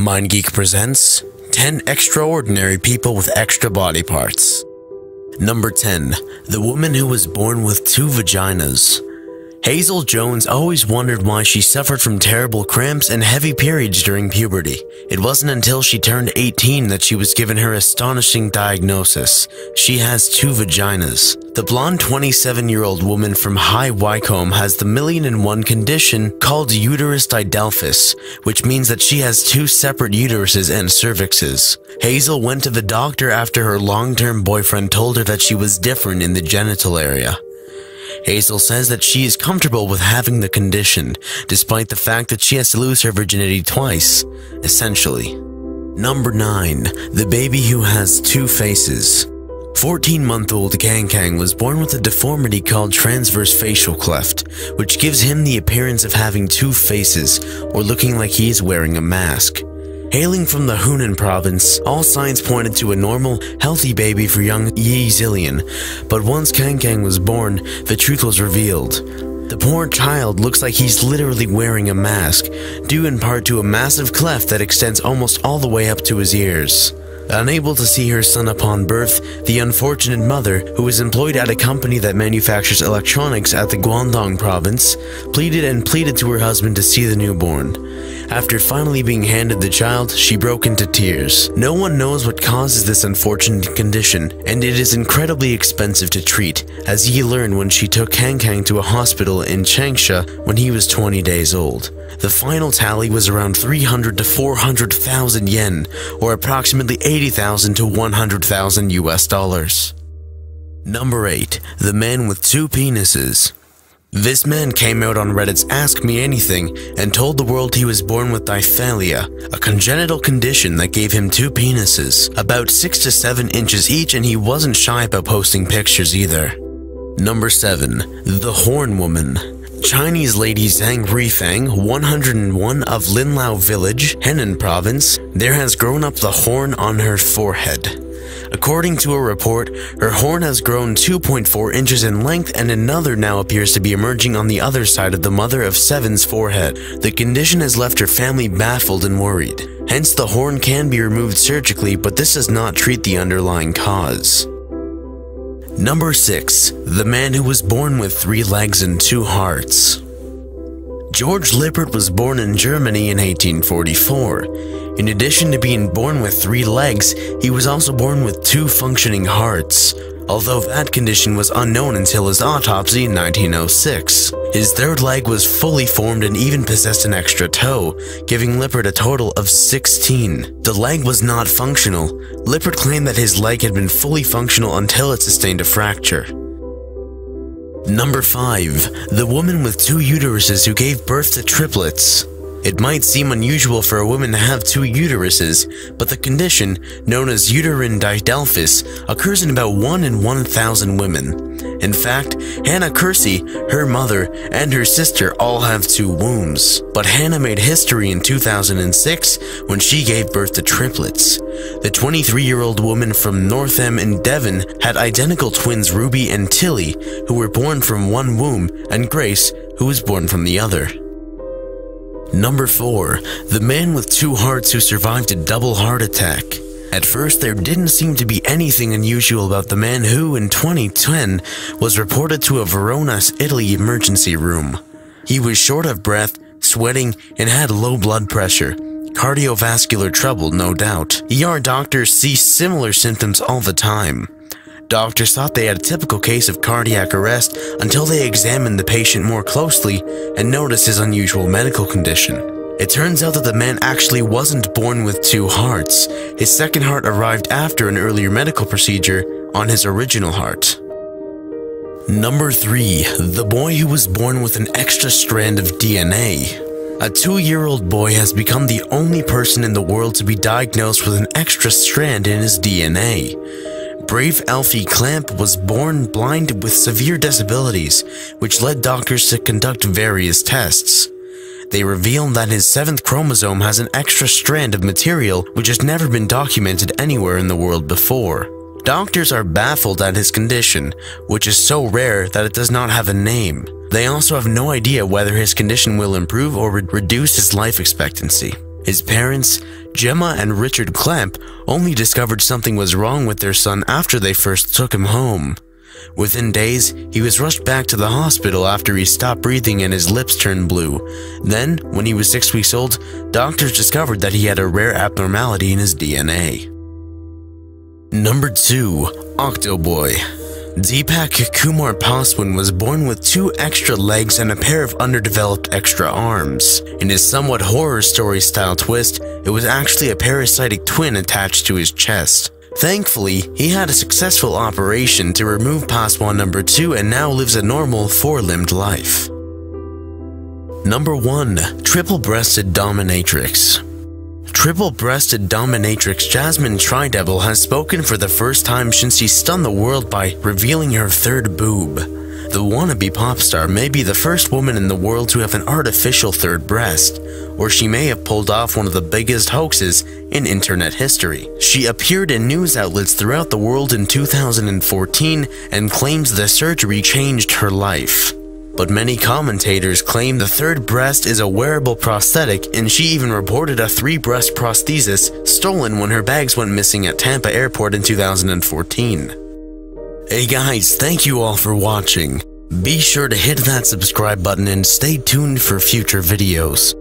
MindGeek presents 10 extraordinary people with extra body parts. Number 10. The woman who was born with 2 vaginas. Hazel Jones always wondered why she suffered from terrible cramps and heavy periods during puberty. It wasn't until she turned 18 that she was given her astonishing diagnosis. She has 2 vaginas. The blonde 27-year-old woman from High Wycombe has the million-and-one condition called uterus didelphys, which means that she has 2 separate uteruses and cervixes. Hazel went to the doctor after her long-term boyfriend told her that she was different in the genital area. Hazel says that she is comfortable with having the condition, despite the fact that she has to lose her virginity twice, essentially. Number 9. The baby who has 2 faces. 14-month-old Kang Kang was born with a deformity called transverse facial cleft, which gives him the appearance of having 2 faces, or looking like he is wearing a mask. Hailing from the Hunan province, all signs pointed to a normal, healthy baby for young Yi Zillion, but once Kang Kang was born, the truth was revealed. The poor child looks like he's literally wearing a mask, due in part to a massive cleft that extends almost all the way up to his ears. Unable to see her son upon birth, the unfortunate mother, who is employed at a company that manufactures electronics at the Guangdong province, pleaded and pleaded to her husband to see the newborn. After finally being handed the child, she broke into tears. No one knows what causes this unfortunate condition, and it is incredibly expensive to treat, as Yi learned when she took Kang Kang to a hospital in Changsha when he was 20 days old. The final tally was around 300 to 400,000 yen, or approximately 80,000 to 100,000 US dollars. Number 8. The man with 2 penises. This man came out on Reddit's Ask Me Anything and told the world he was born with diphthelia, a congenital condition that gave him 2 penises, about 6 to 7 inches each, and he wasn't shy about posting pictures either. Number 7. The Horn Woman. Chinese lady Zhang Rifang, 101 of Linlao Village, Henan Province, there has grown up the horn on her forehead. According to a report, her horn has grown 2.4 inches in length, and another now appears to be emerging on the other side of the mother of 7's forehead. The condition has left her family baffled and worried. Hence, the horn can be removed surgically, but this does not treat the underlying cause. Number 6. The man who was born with 3 legs and 2 hearts. George Lippert was born in Germany in 1844. In addition to being born with 3 legs, he was also born with 2 functioning hearts, although that condition was unknown until his autopsy in 1906. His 3rd leg was fully formed and even possessed an extra toe, giving Lippert a total of 16. The leg was not functional. Lippert claimed that his leg had been fully functional until it sustained a fracture. Number 5. The woman with 2 uteruses who gave birth to triplets. It might seem unusual for a woman to have 2 uteruses, but the condition, known as uterine didelphys, occurs in about 1 in 1,000 women. In fact, Hannah Kersey, her mother, and her sister all have 2 wombs. But Hannah made history in 2006 when she gave birth to triplets. The 23-year-old woman from Northam in Devon had identical twins Ruby and Tilly, who were born from one womb, and Grace, who was born from the other. Number 4. The man with 2 hearts who survived a double heart attack. At first, there didn't seem to be anything unusual about the man who, in 2010, was reported to a Verona, Italy emergency room. He was short of breath, sweating, and had low blood pressure. Cardiovascular trouble, no doubt. ER doctors see similar symptoms all the time. Doctors thought they had a typical case of cardiac arrest until they examined the patient more closely and noticed his unusual medical condition. It turns out that the man actually wasn't born with 2 hearts. His 2nd heart arrived after an earlier medical procedure on his original heart. Number 3. The boy who was born with an extra strand of DNA. A 2-year-old boy has become the only person in the world to be diagnosed with an extra strand in his DNA. Brave Alfie Clamp was born blind with severe disabilities, which led doctors to conduct various tests. They revealed that his 7th chromosome has an extra strand of material which has never been documented anywhere in the world before. Doctors are baffled at his condition, which is so rare that it does not have a name. They also have no idea whether his condition will improve or reduce his life expectancy. His parents, Gemma and Richard Clamp, only discovered something was wrong with their son after they first took him home. Within days, he was rushed back to the hospital after he stopped breathing and his lips turned blue. Then, when he was 6 weeks old, doctors discovered that he had a rare abnormality in his DNA. Number 2. Octoboy. Deepak Kumar Paswan was born with 2 extra legs and a pair of underdeveloped extra arms. In his somewhat horror story style twist, it was actually a parasitic twin attached to his chest. Thankfully, he had a successful operation to remove Paswan number 2 and now lives a normal 4-limbed life. Number 1. Triple-breasted dominatrix. Triple-breasted dominatrix Jasmine Tridevil has spoken for the first time since she stunned the world by revealing her 3rd boob. The wannabe pop star may be the first woman in the world to have an artificial 3rd breast, or she may have pulled off one of the biggest hoaxes in internet history. She appeared in news outlets throughout the world in 2014 and claims the surgery changed her life. But many commentators claim the 3rd breast is a wearable prosthetic, and she even reported a 3-breast prosthesis stolen when her bags went missing at Tampa Airport in 2014. Hey guys, thank you all for watching. Be sure to hit that subscribe button and stay tuned for future videos.